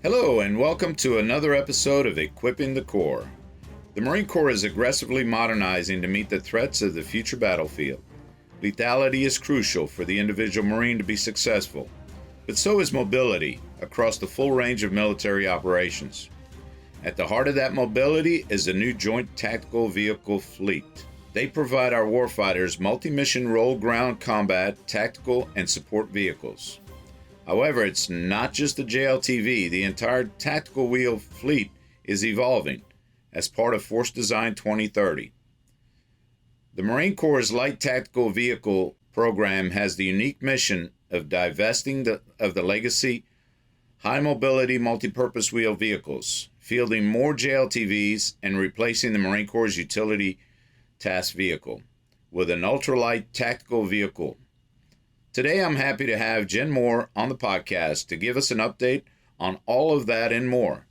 Hello and welcome to another episode of Equipping the Corps. The Marine Corps is aggressively modernizing to meet the threats of the future battlefield. Lethality is crucial for the individual Marine to be successful, but so is mobility across the full range of military operations. At the heart of that mobility is the new Joint Tactical Vehicle fleet. They provide our warfighters multi-mission role ground combat, tactical, and support vehicles. However, it's not just the JLTV. The entire tactical wheel fleet is evolving as part of Force Design 2030. The Marine Corps' Light Tactical Vehicle program has the unique mission of divesting of the legacy high-mobility multipurpose wheel vehicles, fielding more JLTVs, and replacing the Marine Corps' utility task vehicle with an Ultralight Tactical Vehicle. Today, I'm happy to have Jenn Moore on the podcast to give us an update on all of that and more.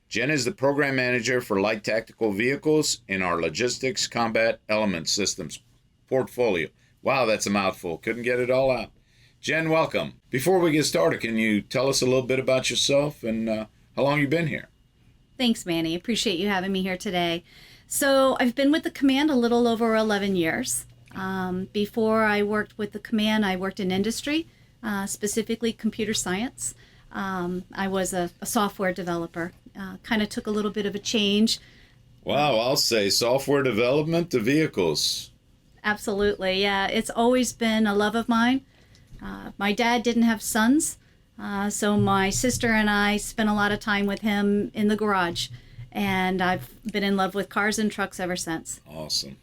Jenn is the program manager for Light Tactical Vehicles in our Logistics Combat Element Systems portfolio. Wow, that's a mouthful. Couldn't get it all out. Jenn, welcome. Before we get started, can you tell us a little bit about yourself and how long you've been here? Thanks, Manny. Appreciate you having me here today. So I've been with the command a little over 11 years. Before I worked with the command, I worked in industry, specifically computer science. I was a software developer. Kind of took a little bit of a change. Wow, I'll say software development to vehicles. Absolutely, yeah. It's always been a love of mine. My dad didn't have sons, so my sister and I spent a lot of time with him in the garage. And I've been in love with cars and trucks ever since. Awesome.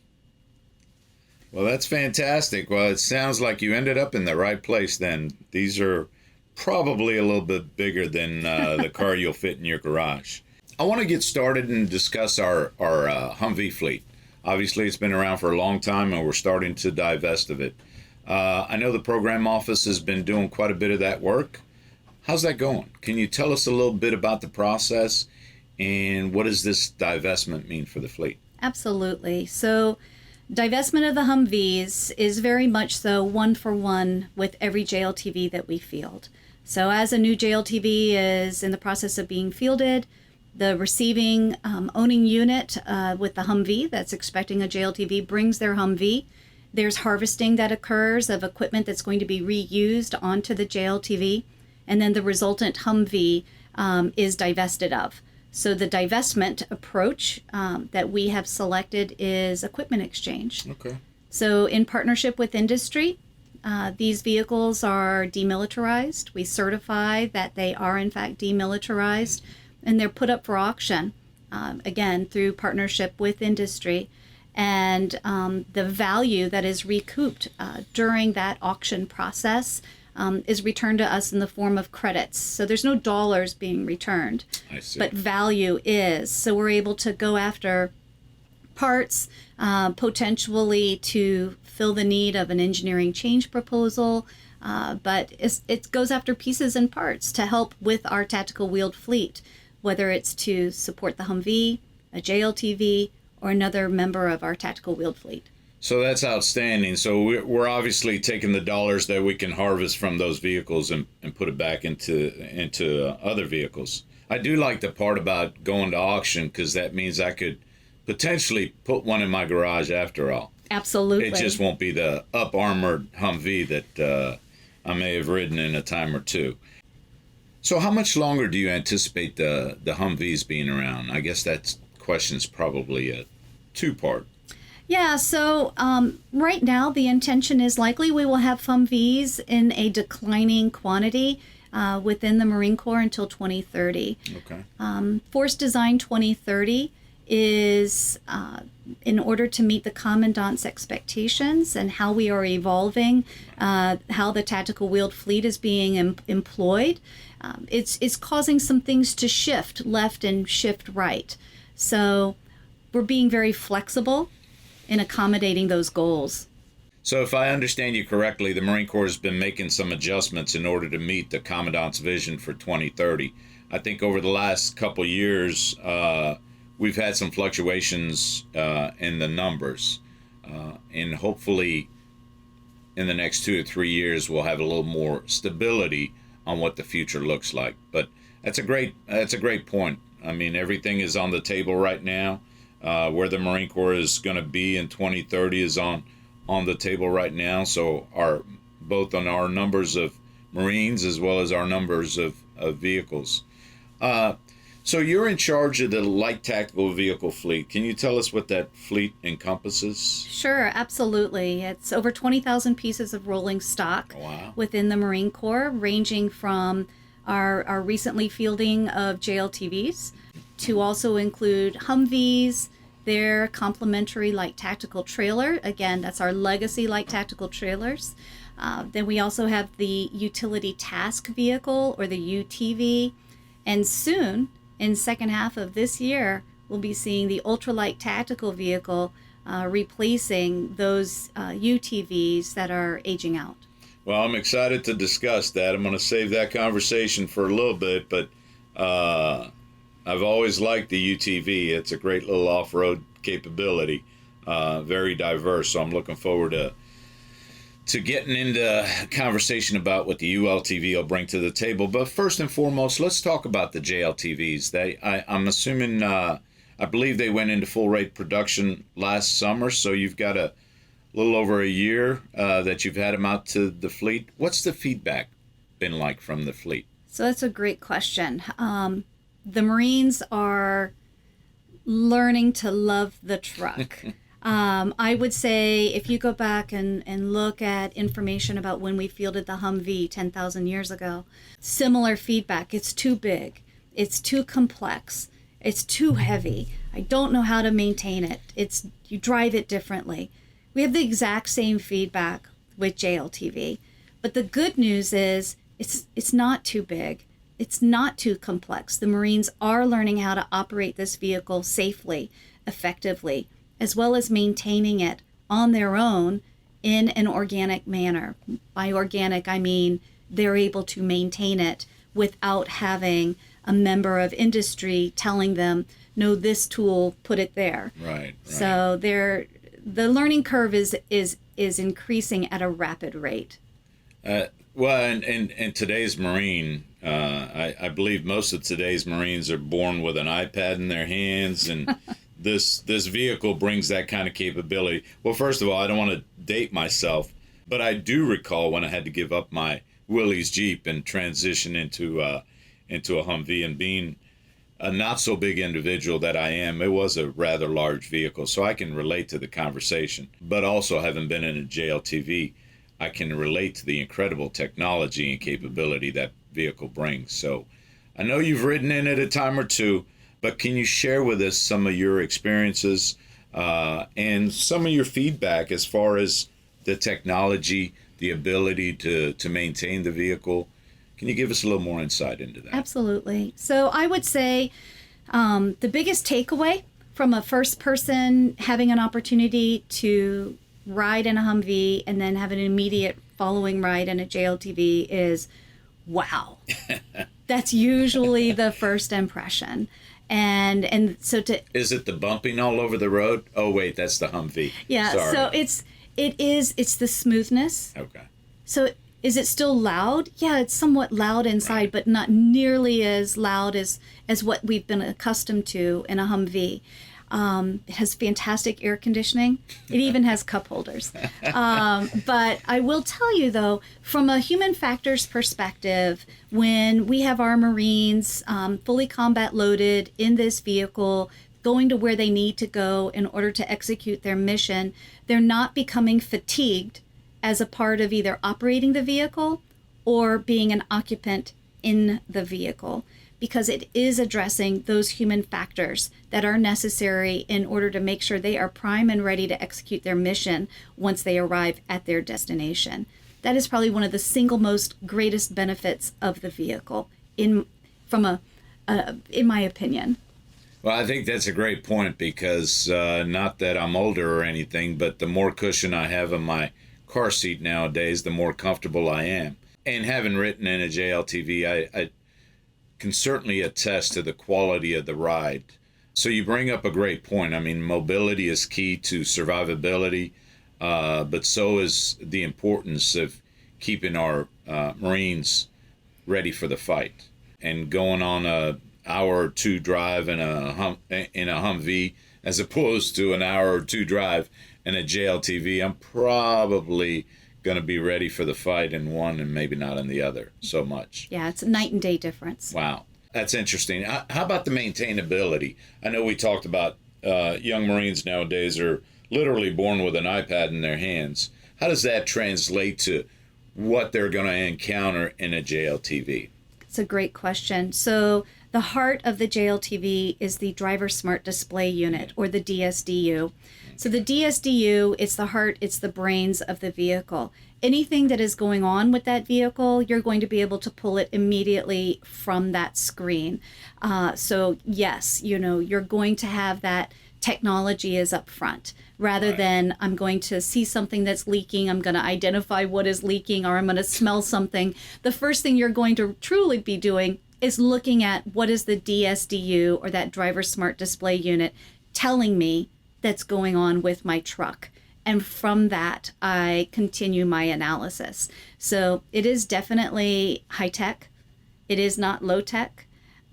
Well, that's fantastic. Well, it sounds like you ended up in the right place then. These are probably a little bit bigger than the car you'll fit in your garage. I want to get started and discuss our Humvee fleet. Obviously, it's been around for a long time, and we're starting to divest of it. I know the program office has been doing quite a bit of that work. How's that going? Can you tell us a little bit about the process, and what does this divestment mean for the fleet? Absolutely. So divestment of the Humvees is very much so one-for-one with every JLTV that we field. So as a new JLTV is in the process of being fielded, the receiving owning unit with the Humvee that's expecting a JLTV brings their Humvee. There's harvesting that occurs of equipment that's going to be reused onto the JLTV, and then the resultant Humvee is divested of. So the divestment approach that we have selected is equipment exchange. Okay. So in partnership with industry, these vehicles are demilitarized. We certify that they are in fact demilitarized, and they're put up for auction, again, through partnership with industry. And the value that is recouped during that auction process is returned to us in the form of credits. So there's no dollars being returned, I see. but value is. So we're able to go after parts, potentially to fill the need of an engineering change proposal, but it goes after pieces and parts to help with our tactical wheeled fleet, whether it's to support the Humvee, a JLTV, or another member of our tactical wheeled fleet. So that's outstanding. So we're obviously taking the dollars that we can harvest from those vehicles and put it back into other vehicles. I do like the part about going to auction because that means I could potentially put one in my garage after all. Absolutely. It just won't be the up-armored Humvee that I may have ridden in a time or two. So how much longer do you anticipate the Humvees being around? I guess that question's probably a two-part. Yeah, so right now the intention is likely we will have Humvees in a declining quantity within the Marine Corps until 2030. Okay. Force Design 2030 is in order to meet the Commandant's expectations and how we are evolving, how the tactical wheeled fleet is being employed. It's causing some things to shift left and shift right. So we're being very flexible in accommodating those goals. So if I understand you correctly, the Marine Corps has been making some adjustments in order to meet the Commandant's vision for 2030. I think over the last couple years, we've had some fluctuations in the numbers. And hopefully in the next 2 or 3 years, we'll have a little more stability on what the future looks like. But That's a great point. I mean, everything is on the table right now. Where the Marine Corps is going to be in 2030 is on the table right now. So both on our numbers of Marines as well as our numbers of vehicles. So you're in charge of the light tactical vehicle fleet. Can you tell us what that fleet encompasses? Sure, absolutely. It's over 20,000 pieces of rolling stock. Wow. Within the Marine Corps, ranging from our recently fielding of JLTVs to also include Humvees, their complementary light tactical trailer. Again, that's our legacy light tactical trailers. Then we also have the utility task vehicle, or the UTV. And soon, in second half of this year, we'll be seeing the Ultralight Tactical Vehicle replacing those UTVs that are aging out. Well, I'm excited to discuss that. I'm going to save that conversation for a little bit, but I've always liked the UTV. It's a great little off-road capability, very diverse. So I'm looking forward to getting into conversation about what the ULTV will bring to the table. But first and foremost, let's talk about the JLTVs. I'm assuming, I believe they went into full rate production last summer, so you've got a little over a year that you've had them out to the fleet. What's the feedback been like from the fleet? So that's a great question. The Marines are learning to love the truck. I would say if you go back and look at information about when we fielded the Humvee 10,000 years ago, similar feedback. It's too big. It's too complex. It's too heavy. I don't know how to maintain it. You drive it differently. We have the exact same feedback with JLTV. But the good news is it's not too big. It's not too complex. The Marines are learning how to operate this vehicle safely, effectively, as well as maintaining it on their own in an organic manner. By organic, I mean they're able to maintain it without having a member of industry telling them, no, this tool, put it there. Right. So the learning curve is increasing at a rapid rate. Well, and today's Marine, I believe most of today's Marines are born with an iPad in their hands, and this vehicle brings that kind of capability. Well, first of all, I don't want to date myself, but I do recall when I had to give up my Willys Jeep and transition into a Humvee, and being a not so big individual that I am, it was a rather large vehicle, so I can relate to the conversation. But also, having been in a JLTV, I can relate to the incredible technology and capability that vehicle brings. So I know you've ridden in it a time or two, but can you share with us some of your experiences and some of your feedback as far as the technology, the ability to maintain the vehicle? Can you give us a little more insight into that? Absolutely. So I would say the biggest takeaway from a first person having an opportunity to ride in a Humvee and then have an immediate following ride in a JLTV is, wow. That's usually the first impression. And so is it the bumping all over the road? Oh wait, that's the Humvee. Yeah. Sorry. So it's the smoothness. Okay. So is it still loud? Yeah, it's somewhat loud inside, right, but not nearly as loud as what we've been accustomed to in a Humvee. It has fantastic air conditioning. It even has cup holders. But I will tell you, though, from a human factors perspective, when we have our Marines fully combat loaded in this vehicle, going to where they need to go in order to execute their mission, they're not becoming fatigued as a part of either operating the vehicle or being an occupant in the vehicle, because it is addressing those human factors that are necessary in order to make sure they are prime and ready to execute their mission once they arrive at their destination. That is probably one of the single most greatest benefits of the vehicle, in my opinion. Well, I think that's a great point, because not that I'm older or anything, but the more cushion I have in my car seat nowadays, the more comfortable I am. And having ridden in a JLTV, I can certainly attest to the quality of the ride. So you bring up a great point. I mean, mobility is key to survivability, but so is the importance of keeping our Marines ready for the fight. and going on a hour or two drive in a Humvee as opposed to an hour or two drive in a JLTV, I'm probably going to be ready for the fight in one and maybe not in the other so much. Yeah, it's a night and day difference. Wow. That's interesting. How about the maintainability? I know we talked about young Marines nowadays are literally born with an iPad in their hands. How does that translate to what they're going to encounter in a JLTV? It's a great question. So the heart of the JLTV is the Driver Smart Display Unit, or the DSDU. So the DSDU, it's the heart, it's the brains of the vehicle. Anything that is going on with that vehicle, you're going to be able to pull it immediately from that screen. So yes, you're going to have that technology is up front rather than I'm going to see something that's leaking, I'm going to identify what is leaking, or I'm going to smell something. The first thing you're going to truly be doing is looking at what is the DSDU, or that Driver Smart Display Unit, telling me that's going on with my truck. And from that, I continue my analysis. So it is definitely high tech. It is not low tech.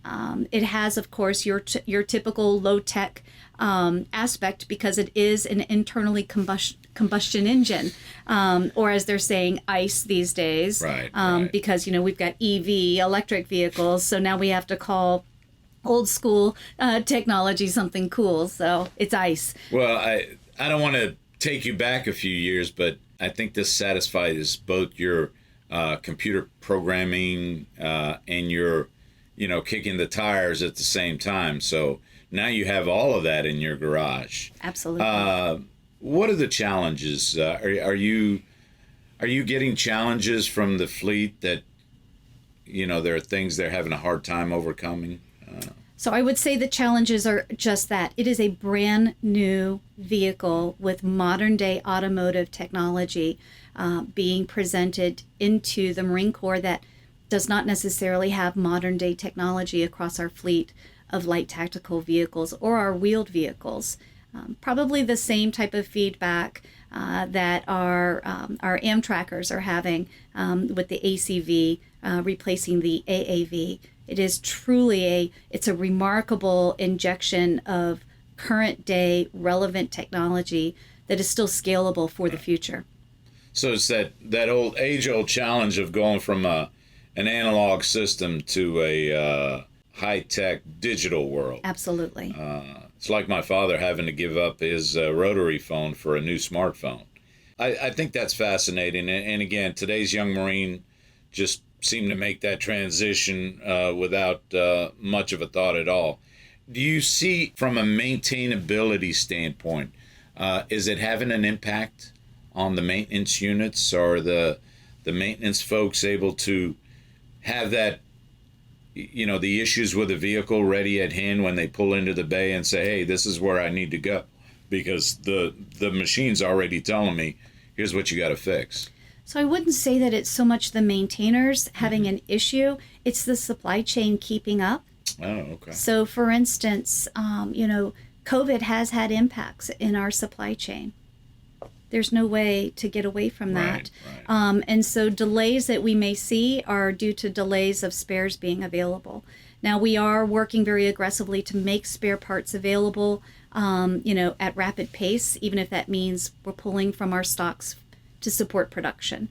It has, of course, your typical low tech aspect, because it is an internally combustion engine, or as they're saying, ICE these days. Right. Because we've got EV, electric vehicles, so now we have to call old school technology something cool. So it's ICE. Well, I don't want to take you back a few years, but I think this satisfies both your computer programming and your kicking the tires at the same time. So now you have all of that in your garage. Absolutely. What are the challenges? Are you getting challenges from the fleet that there are things they're having a hard time overcoming? So I would say the challenges are just that. It is a brand new vehicle with modern day automotive technology being presented into the Marine Corps that does not necessarily have modern day technology across our fleet of light tactical vehicles or our wheeled vehicles. Probably the same type of feedback that our Amtrackers are having with the ACV replacing the AAV. It is truly it's a remarkable injection of current day relevant technology that is still scalable for the future. So it's that old age-old challenge of going from an analog system to a high-tech digital world. Absolutely. It's like my father having to give up his rotary phone for a new smartphone. I think that's fascinating. And again, today's young Marine just seem to make that transition without much of a thought at all. Do you see, from a maintainability standpoint, is it having an impact on the maintenance units? Are the maintenance folks able to have that, the issues with the vehicle ready at hand when they pull into the bay and say, hey, this is where I need to go, because the machine's already telling me, here's what you got to fix? So I wouldn't say that it's so much the maintainers having an issue, it's the supply chain keeping up. Oh, okay. So for instance, COVID has had impacts in our supply chain. There's no way to get away from that. Right. And so delays that we may see are due to delays of spares being available. Now we are working very aggressively to make spare parts available, at rapid pace, even if that means we're pulling from our stocks to support production.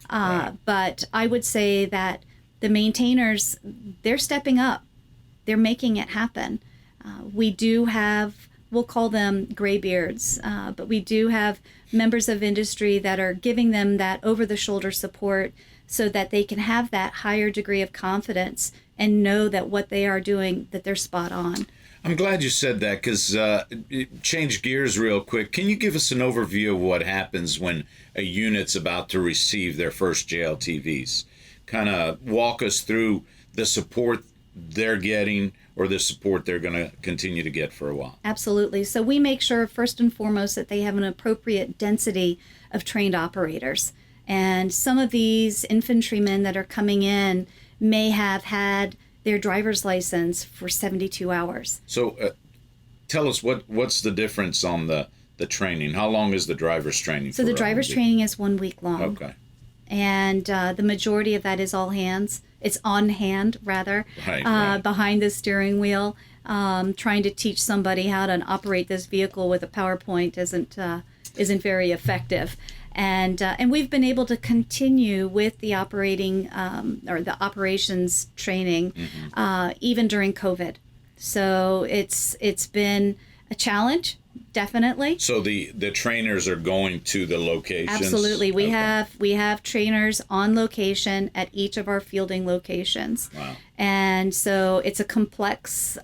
Right. But I would say that the maintainers, they're stepping up. They're making it happen. We do have, we'll call them graybeards, but we do have members of industry that are giving them that over-the-shoulder support so that they can have that higher degree of confidence and know that what they are doing, that they're spot on. I'm glad you said that, because change gears real quick. Can you give us an overview of what happens when a unit's about to receive their first JLTVs? Kind of walk us through the support they're getting or the support they're going to continue to get for a while. Absolutely. So we make sure, first and foremost, that they have an appropriate density of trained operators. And some of these infantrymen that are coming in may have had their driver's license for 72 hours. So tell us what's the difference on the training? How long is the driver's training? So the driver's training is 1 week long. Okay. And the majority of that is all hands. it's on hand rather, Right. behind the steering wheel. Trying to teach somebody how to operate this vehicle with a PowerPoint isn't very effective. And we've been able to continue with the operating or the operations training even during COVID. So it's been a challenge, definitely. So the trainers are going to the locations? Absolutely. We have trainers on location at each of our fielding locations. Wow. And so it's a complex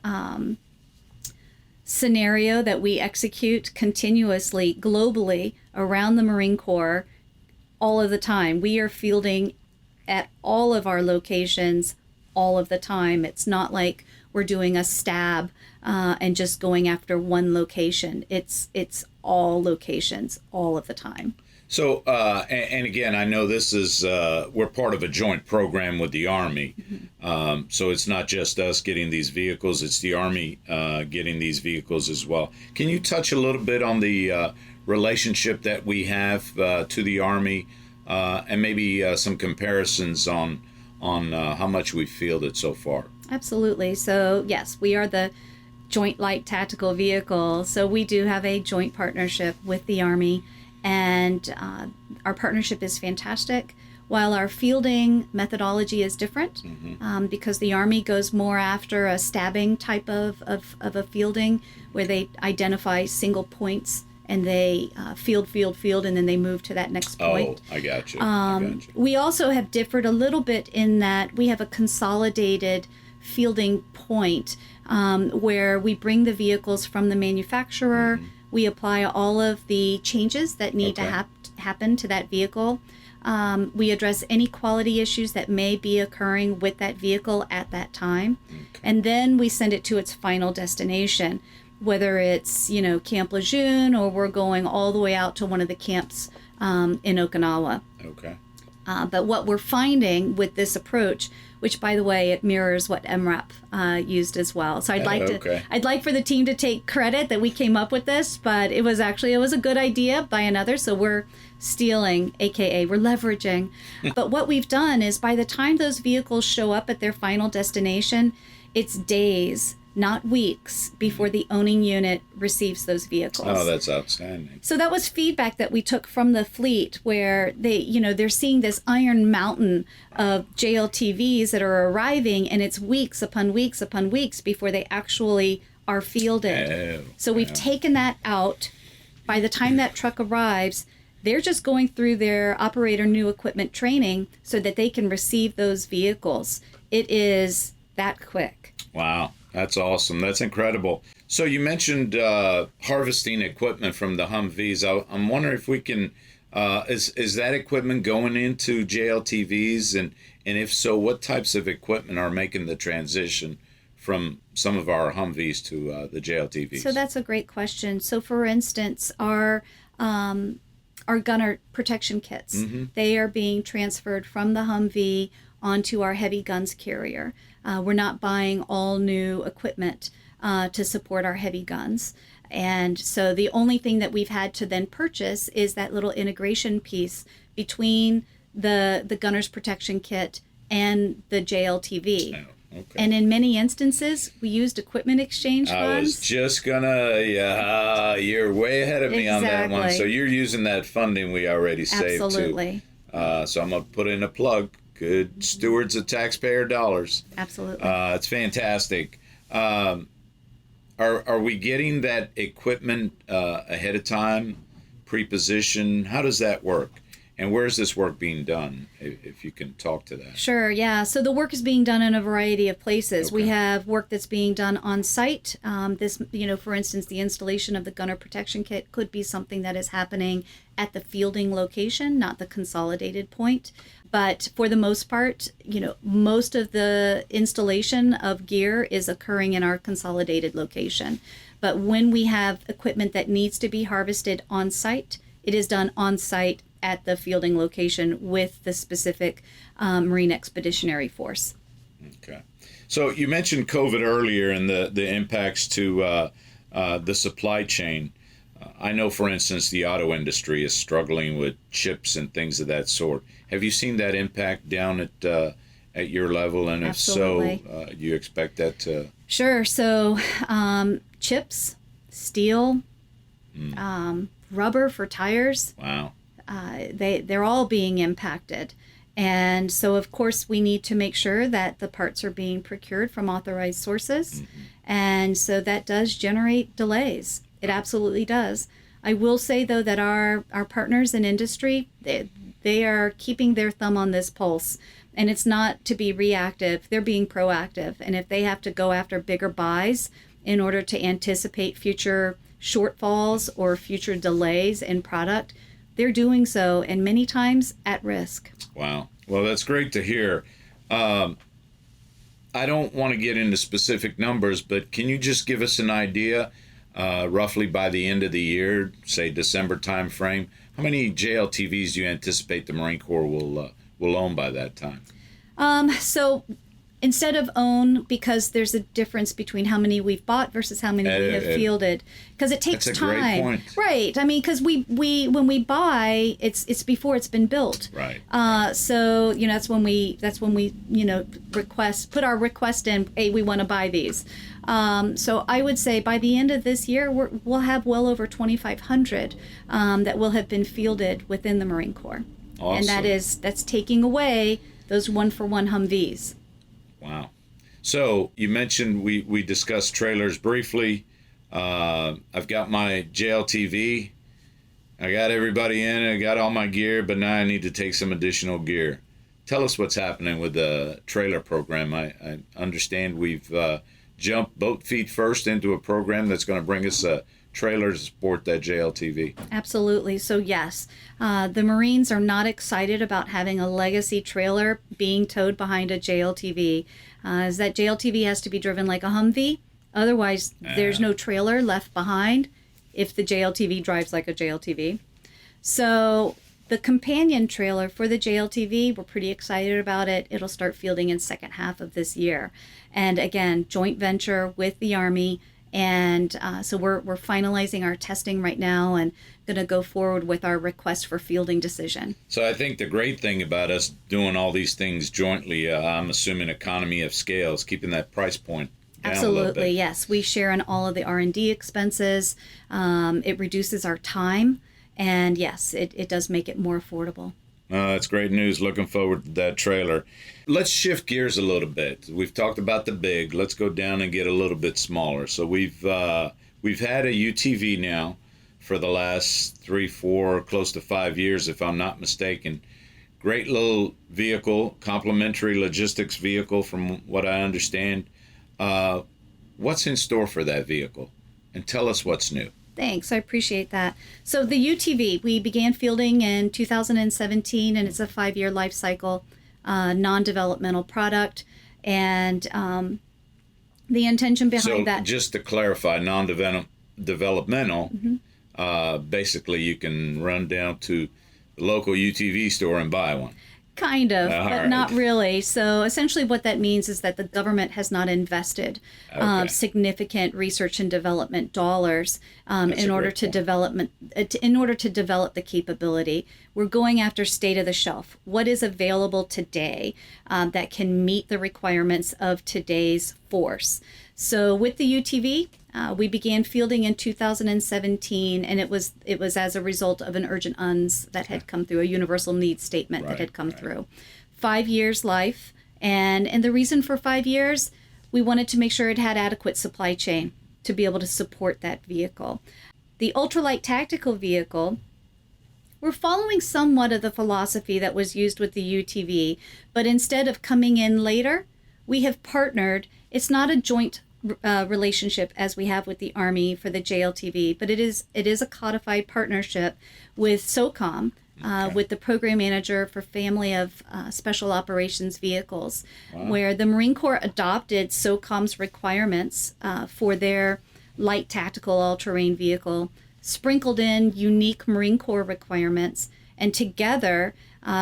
scenario that we execute continuously, globally, around the Marine Corps all of the time. We are fielding at all of our locations all of the time. It's not like we're doing a stab and just going after one location. It's all locations all of the time. So, and again, I know this is, we're part of a joint program with the Army. So it's not just us getting these vehicles, it's the Army getting these vehicles as well. Can you touch a little bit on the relationship that we have to the Army and maybe some comparisons on how much we've fielded so far? Absolutely. So, yes, we are the Joint Light Tactical Vehicle. So we do have a joint partnership with the Army. And our partnership is fantastic. While our fielding methodology is different, because the Army goes more after a stabbing type of a fielding, where they identify single points and they field, and then they move to that next point. Oh, I got you. We also have differed a little bit in that we have a consolidated fielding point where we bring the vehicles from the manufacturer. We apply all of the changes that need to happen to that vehicle. We address any quality issues that may be occurring with that vehicle at that time. And then we send it to its final destination, whether it's, Camp Lejeune or we're going all the way out to one of the camps in Okinawa. Okay. But what we're finding with this approach, which by the way, it mirrors what MRAP used as well. So I'd like for the team to take credit that we came up with this, but it was a good idea by another. So we're stealing, AKA we're leveraging. But what we've done is by the time those vehicles show up at their final destination, it's days, not weeks, before the owning unit receives those vehicles. Oh, that's outstanding. So that was feedback that we took from the fleet, where they're seeing this iron mountain of JLTVs that are arriving, and it's weeks upon weeks upon weeks before they actually are fielded. So we've taken that out. By the time that truck arrives, they're just going through their operator new equipment training so that they can receive those vehicles. It is that quick. Wow. That's awesome. That's incredible. So you mentioned harvesting equipment from the Humvees. I'm wondering if we can, is that equipment going into JLTVs? And if so, what types of equipment are making the transition from some of our Humvees to the JLTVs? So that's a great question. So for instance, our gunner protection kits, they are being transferred from the Humvee onto our heavy guns carrier. We're not buying all new equipment to support our heavy guns. And so the only thing that we've had to then purchase is that little integration piece between the gunner's protection kit and the JLTV. Oh, okay. And in many instances, we used equipment exchange funds. I was just gonna, you're way ahead of me on that one. So you're using that funding we already saved too. Absolutely. So I'm gonna put in a plug. Good stewards of taxpayer dollars. Absolutely. It's fantastic. Are we getting that equipment ahead of time, pre-positioned? How does that work? And where is this work being done, if you can talk to that? Sure, yeah. So the work is being done in a variety of places. We have work that's being done on site. This, for instance, the installation of the gunner protection kit could be something that is happening at the fielding location, not the consolidated point. But for the most part, most of the installation of gear is occurring in our consolidated location. But when we have equipment that needs to be harvested on site, it is done on site at the fielding location with the specific Marine Expeditionary Force. Okay. So you mentioned COVID earlier and the impacts to the supply chain. I know, for instance, the auto industry is struggling with chips and things of that sort. Have you seen that impact down at at your level? And if Absolutely. so, you expect that to... Sure. So chips, steel, rubber for tires, Wow. they're all being impacted. And so, of course, we need to make sure that the parts are being procured from authorized sources. And so that does generate delays. It absolutely does. I will say, though, that our partners in industry, they are keeping their thumb on this pulse. And it's not to be reactive. They're being proactive. And if they have to go after bigger buys in order to anticipate future shortfalls or future delays in product, they're doing so, and many times at risk. Wow. Well, that's great to hear. I don't want to get into specific numbers, but can you just give us an idea, roughly by the end of the year, say December time frame, how many JLTVs do you anticipate the Marine Corps will own by that time? So instead of own, because there's a difference between how many we've bought versus how many we have fielded, because it takes that's a time. great point. Right. I mean, because we when we buy, it's before it's been built. Right. So that's when we put our request in. Hey, we want to buy these. So I would say by the end of this year, we'll have well over 2,500 that will have been fielded within the Marine Corps. Awesome. And that's taking away those 1-for-1 Humvees. Wow. So you mentioned we discussed trailers briefly. I've got my JLTV. I got everybody in. I got all my gear, but now I need to take some additional gear. Tell us what's happening with the trailer program. I understand we've jumped boat feet first into a program that's going to bring us a trailer to support that JLTV. Absolutely. So yes, the Marines are not excited about having a legacy trailer being towed behind a JLTV, as that JLTV has to be driven like a Humvee. Otherwise, there's no trailer left behind if the JLTV drives like a JLTV. So the companion trailer for the JLTV, we're pretty excited about it. It'll start fielding in second half of this year. And again, joint venture with the Army. And so we're finalizing our testing right now and going to go forward with our request for fielding decision. So I think the great thing about us doing all these things jointly, I'm assuming economy of scale is keeping that price point down a little bit. Yes. We share in all of the R&D expenses. It reduces our time. And yes, it does make it more affordable. That's great news. Looking forward to that trailer. Let's shift gears a little bit. We've talked about the big. Let's go down and get a little bit smaller. So we've had a UTV now for the last 3, 4, close to 5 years, if I'm not mistaken. Great little vehicle, complementary logistics vehicle from what I understand. What's in store for that vehicle? And tell us what's new. Thanks, I appreciate that. So the UTV, we began fielding in 2017, and it's a 5-year life cycle, non-developmental product. And the intention behind that... So just to clarify, non-developmental, basically you can run down to the local UTV store and buy one. Kind of, but right. Not really. So essentially what that means is that the government has not invested significant research and development dollars in order to develop the capability. We're going after state of the shelf. What is available today that can meet the requirements of today's force? So with the UTV, we began fielding in 2017, and it was as a result of an urgent UNS that had come through, a universal needs statement that had come through. 5 years life, and the reason for 5 years, we wanted to make sure it had adequate supply chain to be able to support that vehicle. The Ultralight Tactical Vehicle, we're following somewhat of the philosophy that was used with the UTV, but instead of coming in later, we have partnered. It's not a joint relationship as we have with the Army for the JLTV, but it is a codified partnership with SOCOM, with the program manager for Family of Special Operations Vehicles, where the Marine Corps adopted SOCOM's requirements for their light tactical all-terrain vehicle, sprinkled in unique Marine Corps requirements, and together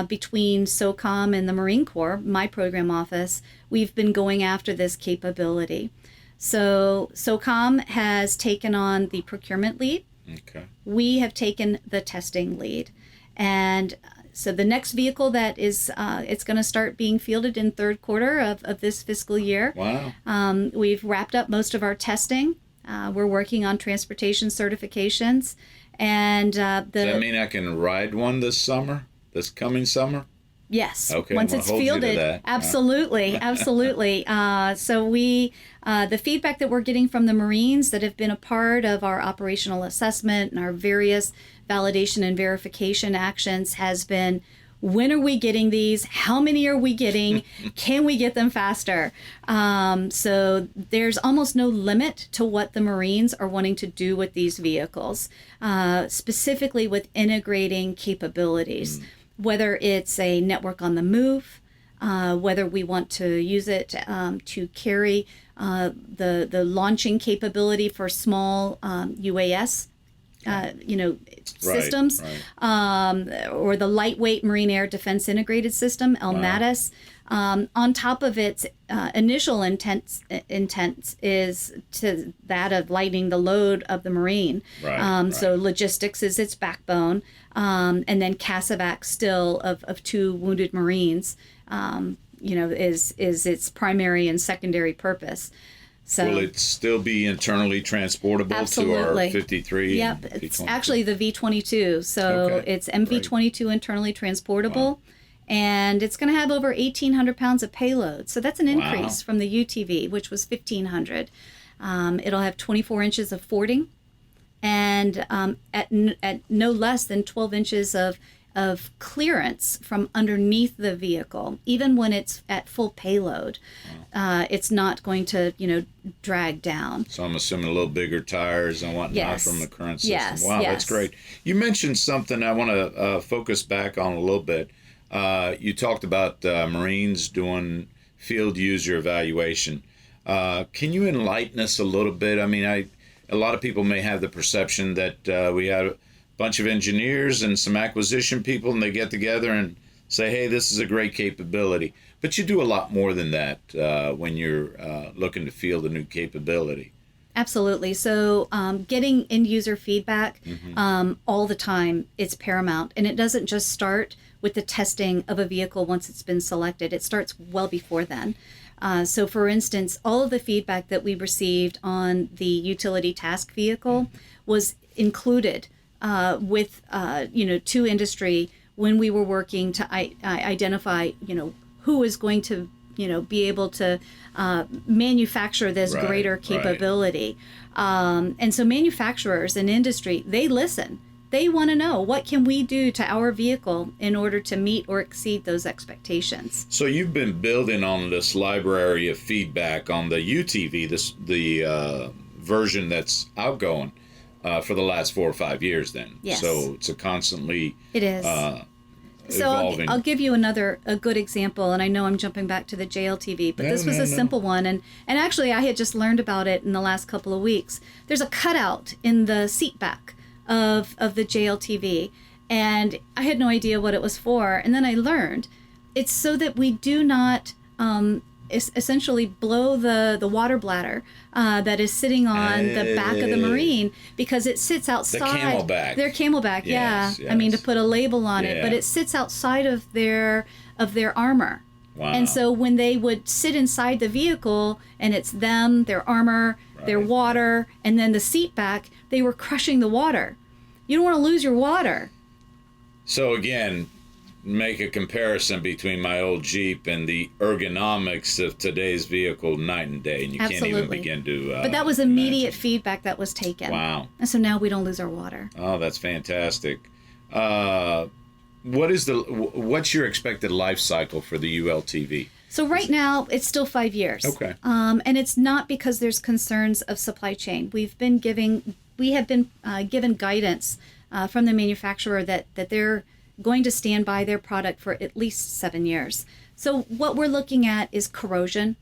between SOCOM and the Marine Corps, my program office, we've been going after this capability. So SOCOM has taken on the procurement lead. Okay. We have taken the testing lead. And So the next vehicle that is, it's going to start being fielded in third quarter of this fiscal year. Wow. We've wrapped up most of our testing. We're working on transportation certifications. And Does that mean I can ride one this coming summer? Yes. Okay. Once it's fielded, absolutely, absolutely. So the feedback that we're getting from the Marines that have been a part of our operational assessment and our various validation and verification actions has been, when are we getting these? How many are we getting? Can we get them faster? So there's almost no limit to what the Marines are wanting to do with these vehicles, specifically with integrating capabilities. Whether it's a network on the move, whether we want to use it to carry the launching capability for small UAS, systems, or the lightweight Marine Air Defense Integrated System, LMATIS. On top of its initial intent is to that of lightening the load of the Marine. So logistics is its backbone, and then CASEVAC still of 2 wounded Marines, is its primary and secondary purpose. So, will it still be internally transportable absolutely. To our 53? Yep, it's actually the V-22. So it's MV-22 internally transportable. Wow. And it's going to have over 1,800 pounds of payload. So that's an increase from the UTV, which was 1,500. It'll have 24 inches of fording and at no less than 12 inches of clearance from underneath the vehicle. Even when it's at full payload, it's not going to, drag down. So I'm assuming a little bigger tires and whatnot from the current system. Yes. Wow, that's great. You mentioned something I want to focus back on a little bit. You talked about Marines doing field user evaluation. Can you enlighten us a little bit? I mean, a lot of people may have the perception that we have a bunch of engineers and some acquisition people, and they get together and say, hey, this is a great capability. But you do a lot more than that when you're looking to field a new capability. Absolutely. So getting end user feedback all the time, it's paramount. And it doesn't just start with the testing of a vehicle once it's been selected. It starts well before then. So for instance, all of the feedback that we received on the utility task vehicle was included with, to industry when we were working to identify, who is going to, be able to manufacture this greater capability. And so manufacturers and industry, they listen. They want to know, what can we do to our vehicle in order to meet or exceed those expectations? So you've been building on this library of feedback on the UTV, the version that's outgoing for the last 4 or 5 years then. Yes. So it's a constantly it is. Evolving. So I'll give you a good example, and I know I'm jumping back to the JLTV, but this was a simple one, and actually I had just learned about it in the last couple of weeks. There's a cutout in the seat back of the JLTV, and I had no idea what it was for, and then I learned it's so that we do not essentially blow the water bladder that is sitting on the back of the Marine, because it sits outside. The camelback. Their camelback, yes. I mean, to put a label on it, but it sits outside of their armor. Wow. And so when they would sit inside the vehicle, and it's them, their armor, their water, and then the seat back, they were crushing the water. You don't want to lose your water. So again, make a comparison between my old Jeep and the ergonomics of today's vehicle night and day, and you can't even begin to but that was immediate feedback that was taken. Wow. And so now we don't lose our water. Oh, that's fantastic. What's your expected life cycle for the ULTV? So right now it's still 5 years. Okay. And it's not because there's concerns of supply chain. We have been given guidance from the manufacturer that they're going to stand by their product for at least 7 years. So what we're looking at is corrosion.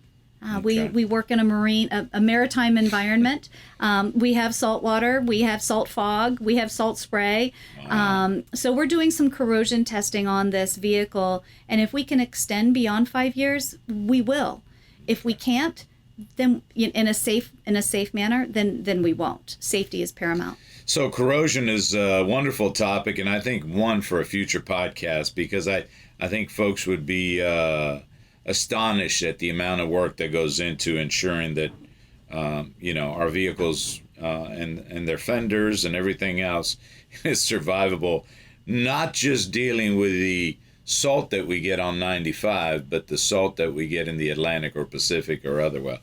We work in a maritime environment. We have salt water, we have salt fog, we have salt spray. Wow. So we're doing some corrosion testing on this vehicle, and if we can extend beyond 5 years, we will. If we can't, then in a safe manner, then we won't. Safety is paramount. So corrosion is a wonderful topic, and I think one for a future podcast, because I think folks would be astonished at the amount of work that goes into ensuring that our vehicles and their fenders and everything else is survivable. Not just dealing with the salt that we get on 95, but the salt that we get in the Atlantic or Pacific or otherwise.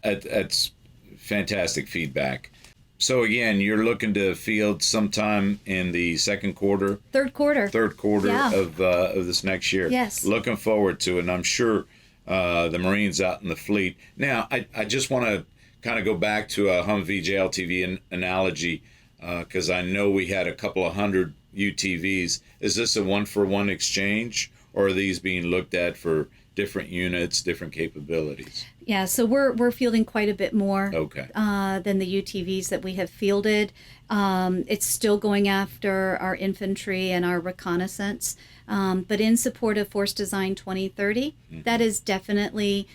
That's fantastic feedback. So again, you're looking to field sometime in the third quarter Yeah. of this next year. Yes. Looking forward to it, and I'm sure the Marines out in the fleet. Now, I just want to kind of go back to a Humvee JLTV analogy, because I know we had a couple of hundred UTVs. Is this a one-for-one exchange, or are these being looked at for different units, different capabilities? Yeah, so we're fielding quite a bit more Okay. Than the UTVs that we have fielded. It's still going after our infantry and our reconnaissance, but in support of Force Design 2030, that is definitely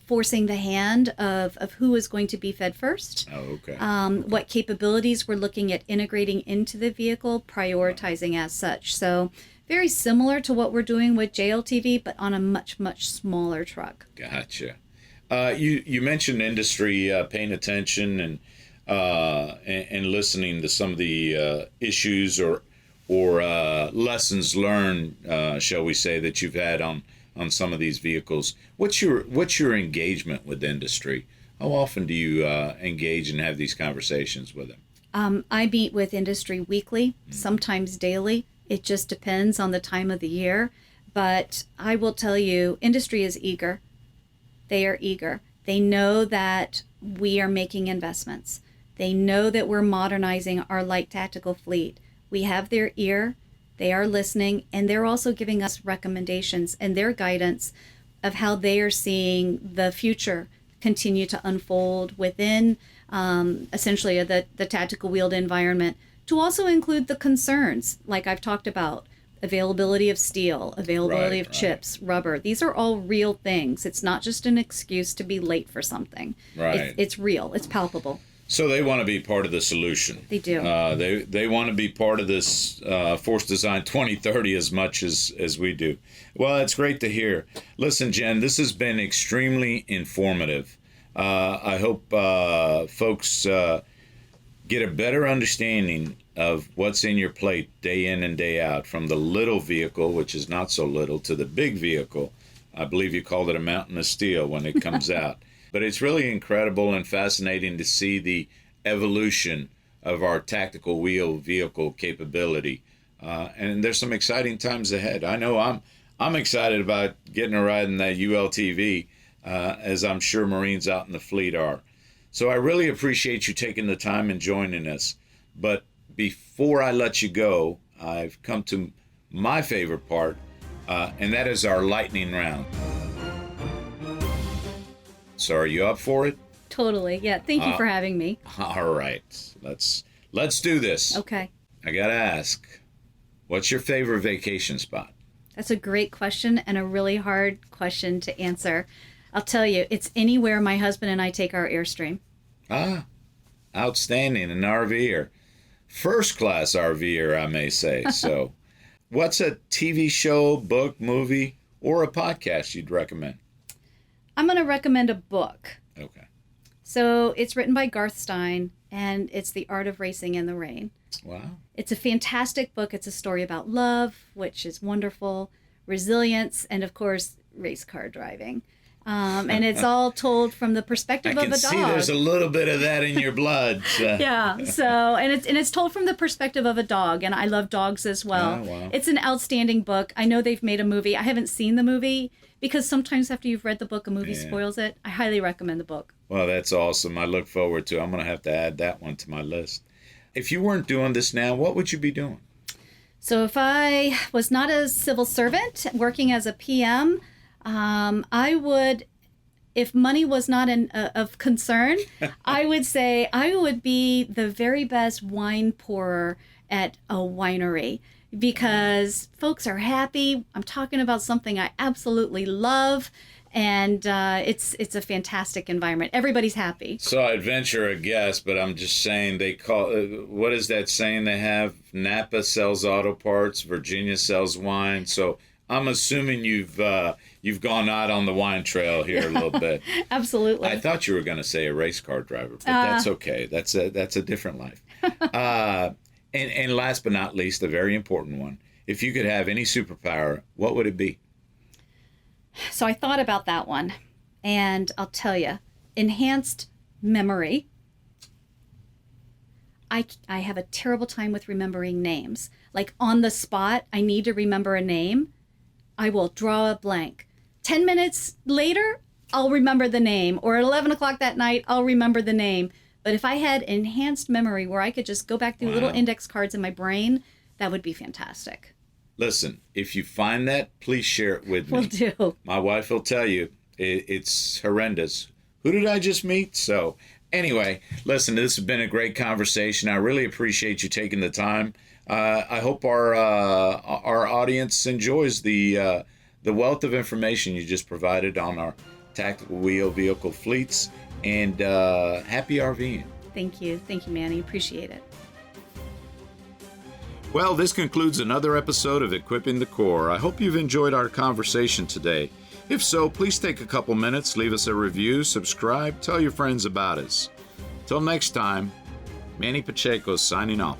forcing the hand of who is going to be fed first. Oh, okay. What capabilities we're looking at integrating into the vehicle, prioritizing as such. So very similar to what we're doing with JLTV, but on a much, much smaller truck. Gotcha. You mentioned industry paying attention and listening to some of the issues or lessons learned, shall we say, that you've had on some of these vehicles. What's your engagement with industry? How often do you engage and have these conversations with them? I meet with industry weekly, sometimes daily. It just depends on the time of the year. But I will tell you, industry is eager. They are eager. They know that we are making investments. They know that we're modernizing our light tactical fleet. We have their ear. They are listening, and they're also giving us recommendations and their guidance of how they are seeing the future continue to unfold within essentially the tactical wheeled environment, to also include the concerns, like I've talked about, availability of steel, availability of chips, rubber. These are all real things. It's not just an excuse to be late for something. Right. It's real. It's palpable. So they want to be part of the solution. They do. They want to be part of this Force Design 2030 as much as we do. Well, it's great to hear. Listen, Jenn, this has been extremely informative. I hope folks get a better understanding of what's in your plate day in and day out, from the little vehicle, which is not so little, to the big vehicle. I believe you called it a mountain of steel when it comes out. But it's really incredible and fascinating to see the evolution of our tactical wheel vehicle capability. And there's some exciting times ahead. I know I'm excited about getting a ride in that ULTV, as I'm sure Marines out in the fleet are. So I really appreciate you taking the time and joining us. But before I let you go, I've come to my favorite part, and that is our lightning round. So are you up for it? Totally. Yeah. Thank you for having me. All right. Let's do this. Okay. I got to ask, what's your favorite vacation spot? That's a great question and a really hard question to answer. I'll tell you, it's anywhere my husband and I take our Airstream. Ah, outstanding. An RVer. First class RVer, I may say. So what's a TV show, book, movie, or a podcast you'd recommend? I'm going to recommend a book. Okay. So it's written by Garth Stein, and it's The Art of Racing in the Rain. Wow. It's a fantastic book. It's a story about love, which is wonderful, resilience, and of course, race car driving. And it's all told from the perspective of a dog. I can see there's a little bit of that in your blood. Yeah. So, and it's told from the perspective of a dog, and I love dogs as well. Oh, wow. It's an outstanding book. I know they've made a movie. I haven't seen the movie because sometimes after you've read the book, a movie spoils it. I highly recommend the book. Well, that's awesome. I look forward to it. I'm going to have to add that one to my list. If you weren't doing this now, what would you be doing? So if I was not a civil servant working as a PM, I would, if money was not of concern, I would say I would be the very best wine pourer at a winery, because folks are happy. I'm talking about something I absolutely love, And it's a fantastic environment. Everybody's happy. So I'd venture a guess, but I'm just saying they call what is that saying they have? Napa sells auto parts, Virginia sells wine. So I'm assuming you've gone out on the wine trail here a little bit. Absolutely. I thought you were going to say a race car driver, but that's okay. That's a different life. And last but not least, a very important one. If you could have any superpower, what would it be? So I thought about that one, and I'll tell you, enhanced memory. I have a terrible time with remembering names. Like on the spot, I need to remember a name. I will draw a blank. 10 minutes later, I'll remember the name. Or at 11 o'clock that night, I'll remember the name. But if I had enhanced memory where I could just go back through little index cards in my brain, that would be fantastic. Listen, if you find that, please share it with me. Will do. My wife will tell you it's horrendous. Who did I just meet? So anyway, listen, this has been a great conversation. I really appreciate you taking the time. I hope our audience enjoys the wealth of information you just provided on our tactical wheel vehicle fleets, and happy RVing. Thank you, Manny. Appreciate it. Well, this concludes another episode of Equipping the Core. I hope you've enjoyed our conversation today. If so, please take a couple minutes, leave us a review, subscribe, tell your friends about us. Till next time, Manny Pacheco signing off.